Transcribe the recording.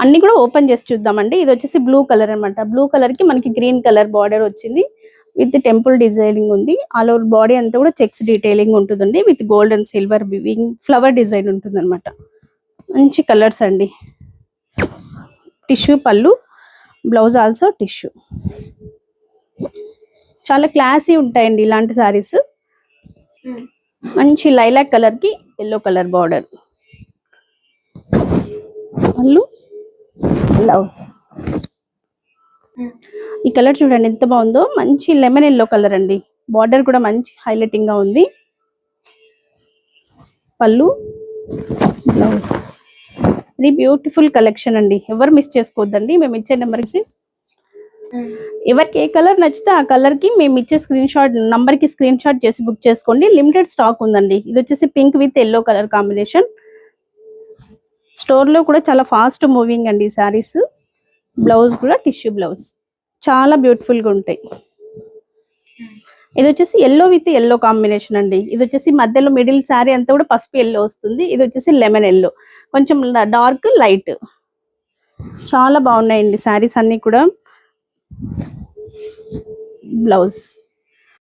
అన్ని కూడా ఓపెన్ చేసి చూద్దామండి. ఇది వచ్చేసి బ్లూ కలర్ అనమాట. బ్లూ కలర్ కి మనకి గ్రీన్ కలర్ బార్డర్ వచ్చింది విత్ టెంపుల్ డిజైనింగ్ ఉంది. ఆల్ ఓవర్ బాడీ అంతా కూడా చెక్స్ డీటెయిలింగ్ ఉంటుందండి with gold and silver weaving flower design ఉంటుంది అనమాట. మంచి కలర్స్ అండి. టిష్యూ పళ్ళు, బ్లౌజ్ ఆల్సో టిష్యూ. చాలా క్లాసీ ఉంటాయండి ఇలాంటి సారీస్. మంచి లైలాక్ కలర్ కి ఎల్లో కలర్ బార్డర్, పళ్ళు, బ్లౌజ్. ఈ కలర్ చూడండి ఎంత బాగుందో, మంచి లెమన్ ఎల్లో కలర్ అండి. బార్డర్ కూడా మంచి హైలైటింగ్ గా ఉంది. పళ్ళు, బ్లౌజ్. ఇది బ్యూటిఫుల్ కలెక్షన్ అండి, ఎవరు మిస్ చేసుకోవద్దండి. మేము ఇచ్చే నెంబర్కి ఎవరికి ఏ కలర్ నచ్చితే ఆ కలర్ కి మేము ఇచ్చే నంబర్ కి స్క్రీన్ షాట్ చేసి బుక్ చేసుకోండి. లిమిటెడ్ స్టాక్ ఉందండి. ఇది వచ్చేసి pink with yellow colour combination. Store లో కూడా చాలా ఫాస్ట్ మూవింగ్ అండి సారీస్. బ్లౌజ్ కూడా టిష్యూ బ్లౌజ్, చాలా బ్యూటిఫుల్ గా ఉంటాయి. ఇది వచ్చేసి ఎల్లో విత్ ఎల్లో కాంబినేషన్ అండి. ఇది వచ్చేసి మధ్యలో మిడిల్ శారీ అంతా కూడా పసుపు ఎల్లో వస్తుంది. ఇది వచ్చేసి లెమన్ ఎల్లో, కొంచెం డార్క్ లైట్. చాలా బాగున్నాయండి శారీస్ అన్ని కూడా. బ్లౌజ్